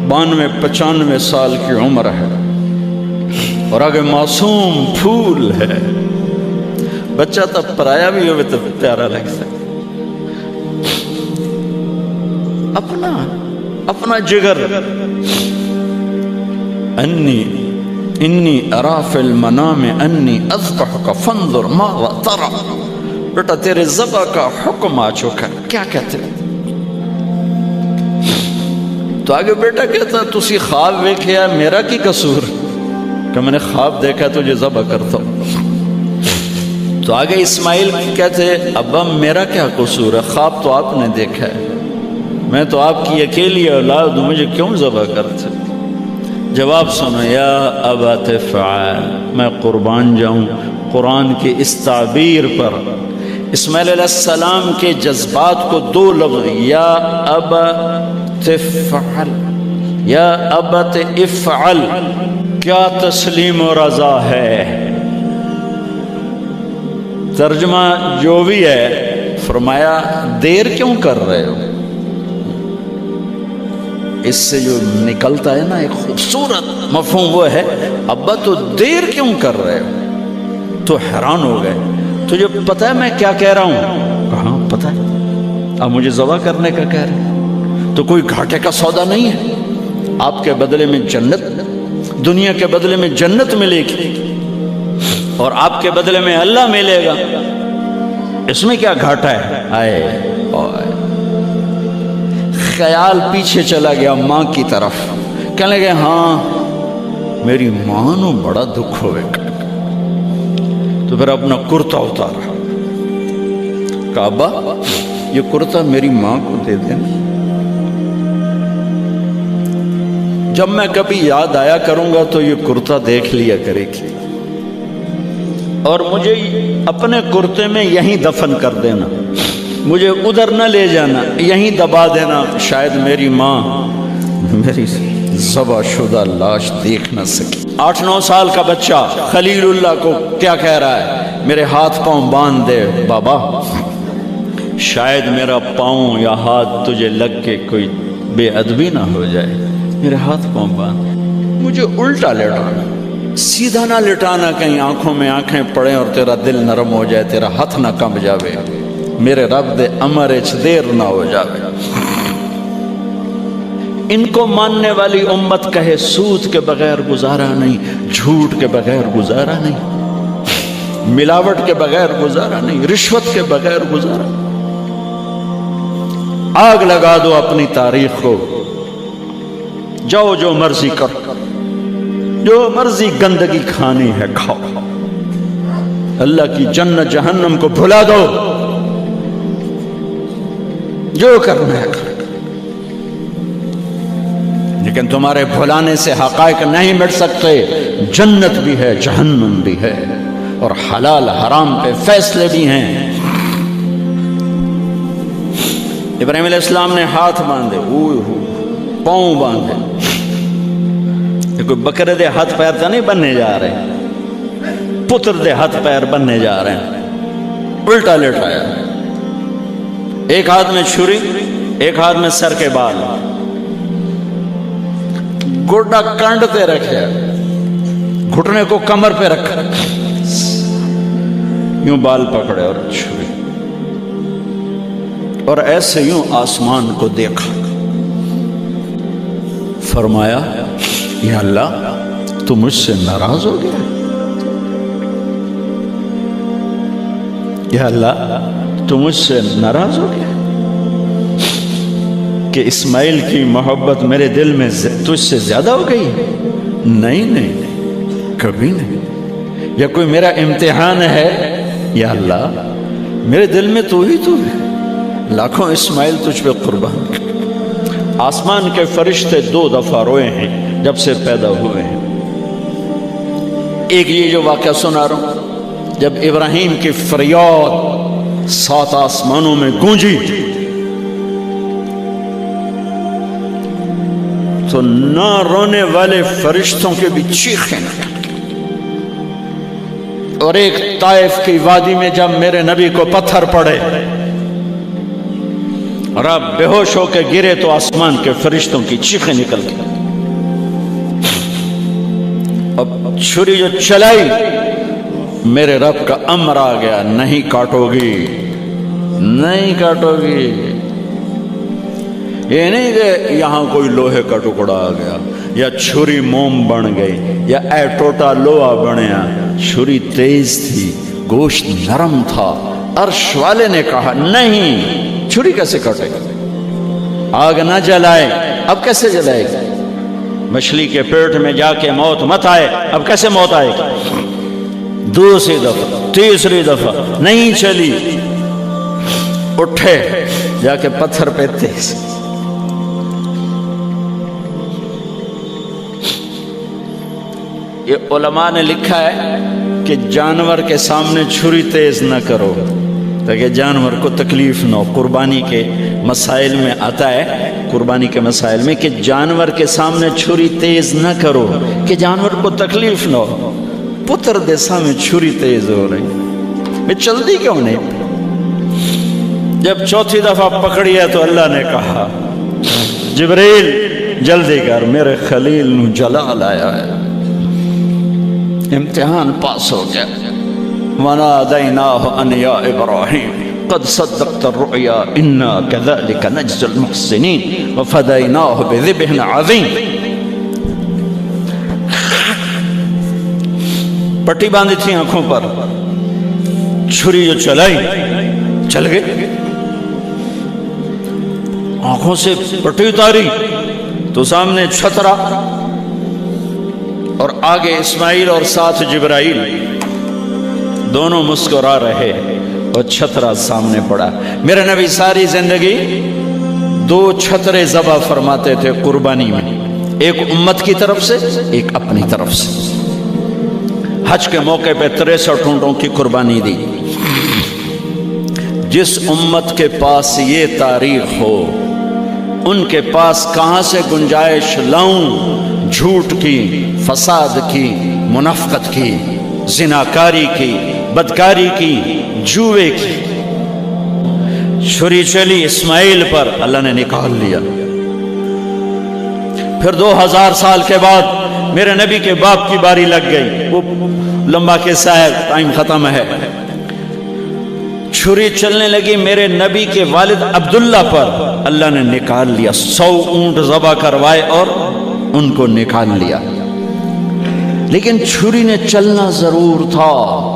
92-95 سال کی عمر ہے اور آگے معصوم پھول ہے. بچہ تب پرایا بھی ہوئے تو پیارا لگ سکتا. اپنا جگر. انی ارا فی المنام انی اذبحک فانظر ماذا ترى. بیٹا تیرے ذبح کا حکم آ چکا ہے, کیا کہتے ہیں؟ تو آگے بیٹا کہتا تسی خواب ویکھیا میرا کی قصور کہ میں نے خواب دیکھا تجھے ذبح کرتا ہوں. تو آگے اسماعیل کہتے ابا میرا کیا قصور ہے, خواب تو آپ نے دیکھا ہے, میں تو آپ کی اکیلی اولاد ہوں, مجھے کیوں ذبح کرتے؟ جواب سنو, یا ابا تفعل, میں قربان جاؤں قرآن کی اس تعبیر پر. اسماعیل علیہ السلام کے جذبات کو دو لفظ یا ابا تفعل, یا ابت افعل, کیا تسلیم و رضا ہے. ترجمہ جو بھی ہے, فرمایا دیر کیوں کر رہے ہو. اس سے جو نکلتا ہے نا ایک خوبصورت مفہوم وہ ہے ابا تو دیر کیوں کر رہے ہو. تو حیران ہو گئے, تجھے پتہ ہے میں کیا کہہ رہا ہوں؟ کہاں پتہ ہے, اب مجھے ذبح کرنے کا کہہ رہے ہیں. تو کوئی گھاٹے کا سودا نہیں ہے. آپ کے بدلے میں جنت, دنیا کے بدلے میں جنت ملے گی اور آپ کے بدلے میں اللہ ملے گا. اس میں کیا گھاٹا ہے؟ آئے خیال پیچھے چلا گیا ماں کی طرف. کہنے لگے ہاں میری ماں نو بڑا دکھ ہوئے. تو پھر اپنا کرتا اتارا, کعبہ یہ کرتا میری ماں کو دے دینا, جب میں کبھی یاد آیا کروں گا تو یہ کرتا دیکھ لیا کرے گی, اور مجھے اپنے کرتے میں یہیں دفن کر دینا, مجھے ادھر نہ لے جانا, یہیں دبا دینا. شاید میری ماں میری ذبح شدہ لاش دیکھ نہ سکی. 8-9 سال کا بچہ خلیل اللہ کو کیا کہہ رہا ہے, میرے ہاتھ پاؤں باندھ دے بابا, شاید میرا پاؤں یا ہاتھ تجھے لگ کے کوئی بے ادبی نہ ہو جائے, میرے ہاتھ پاؤں باندھ. مجھے الٹا لٹانا, سیدھا نہ لٹانا, کہیں آنکھوں میں آنکھیں پڑیں اور تیرا دل نرم ہو جائے, تیرا ہاتھ نہ کمب جاوے, میرے رب دے امر اچ دیر نہ ہو جاوے. ان کو ماننے والی امت کہے سود کے بغیر گزارا نہیں, جھوٹ کے بغیر گزارا نہیں, ملاوٹ کے بغیر گزارا نہیں, رشوت کے بغیر گزارا. آگ لگا دو اپنی تاریخ کو, جاؤ جو مرضی کرو, جو مرضی گندگی کھانی ہے کھاؤ, اللہ کی جنت جہنم کو بھلا دو, جو کرنا ہے کرو. لیکن تمہارے بھلانے سے حقائق نہیں مٹ سکتے. جنت بھی ہے, جہنم بھی ہے, اور حلال حرام پہ فیصلے بھی ہیں. ابراہیم علیہ السلام نے ہاتھ باندھے, پاؤں باندھے. کوئی بکرے دے ہاتھ پیر تو نہیں بننے جا رہے, پتر دے ہاتھ پیر بننے جا رہے ہیں. الٹا لٹایا, ایک ہاتھ میں چھری, ایک ہاتھ میں سر کے بال, گوڈا کنڈ پہ رکھے, گھٹنے کو کمر پہ رکھا, یوں بال پکڑے اور چھری, اور ایسے یوں آسمان کو دیکھا. فرمایا یا اللہ تو مجھ سے ناراض ہو گیا, یا اللہ تو مجھ سے ناراض ہو گیا کہ اسماعیل کی محبت میرے دل میں تجھ سے زیادہ ہو گئی؟ نہیں نہیں کبھی نہیں. یا کوئی میرا امتحان ہے؟ یا اللہ میرے دل میں تو ہی تو ہے, لاکھوں اسماعیل تجھ پہ قربان. آسمان کے فرشتے 2 دفعہ روئے ہیں جب سے پیدا ہوئے ہیں. ایک یہ جو واقعہ سنا رہا ہوں, جب ابراہیم کی فریاد 7 آسمانوں میں گونجی تو نہ رونے والے فرشتوں کے بھی چیخیں. اور ایک طائف کی وادی میں جب میرے نبی کو پتھر پڑے اور آپ بے ہوش ہو کے گرے تو آسمان کے فرشتوں کی چیخیں نکل گئی. اب چھری جو چلائی میرے رب کا امر آ گیا، نہیں کاٹو گی، نہیں کاٹو گی۔ یہ نہیں کہ یہاں کوئی لوہے کا ٹکڑا آ گیا یا چھری موم بن گئی یا اے ٹوٹا لوہا بنیا، چھری تیز تھی، گوشت نرم تھا۔ عرش والے نے کہا نہیں، چھری کیسے کٹے گا؟ آگ نہ جلائے، اب کیسے جلائے گا؟ مچھلی کے پیٹ میں جا کے موت مت آئے، اب کیسے موت آئے گی؟ دوسری دفعہ، تیسری دفعہ نہیں چلی، اٹھے جا کے پتھر پہ تیز۔ یہ علماء نے لکھا ہے کہ جانور کے سامنے چھری تیز نہ کرو تاکہ جانور کو تکلیف نہ ہو۔ قربانی کے مسائل میں آتا ہے، قربانی کے مسائل میں، کہ جانور کے سامنے چھری تیز نہ کرو کہ جانور کو تکلیف نہ ہو۔ پتر دے سامنے چھری تیز ہو رہی، میں چلدی کیوں نہیں؟ جب چوتھی دفعہ پکڑی ہے تو اللہ نے کہا جبریل جلدی کر، میرے خلیل نو جلا لایا ہے۔ امتحان پاس ہو گیا۔ وَنَادَيْنَاهُ أَنْ يَا إِبْرَاهِيمُ قَدْ صَدَّقْتَ الرُّؤْيَا إِنَّا كَذَلِكَ نَجْزِي الْمُحْسِنِينَ وَفَدَيْنَاهُ بِذِبْحٍ عَظِيمٍ۔ پٹی باندھی تھی آنکھوں پر، چھری جو چلائی چل گئی، آنکھوں سے پٹی اتاری تو سامنے چھترا اور آگے اسماعیل اور ساتھ جبرائیل، دونوں مسکرا رہے اور چھترا سامنے پڑا۔ میرے نبی ساری زندگی دو چھترے ذبح فرماتے تھے قربانی میں، ایک امت کی طرف سے، ایک اپنی طرف سے۔ حج کے موقع پہ 63 اونٹوں کی قربانی دی۔ جس امت کے پاس یہ تاریخ ہو، ان کے پاس کہاں سے گنجائش لاؤں جھوٹ کی، فساد کی، منافقت کی، زناکاری کی، بدکاری کی، جوے کی۔ چھری چلی اسماعیل پر، اللہ نے نکال لیا۔ پھر 2000 سال کے بعد میرے نبی کے باپ کی باری لگ گئی، وہ لمبا قصہ ہے، ٹائم ختم ہے۔ چھری چلنے لگی میرے نبی کے والد عبداللہ پر، اللہ نے نکال لیا۔ 100 اونٹ ذبح کروائے اور ان کو نکال لیا، لیکن چھری نے چلنا ضرور تھا۔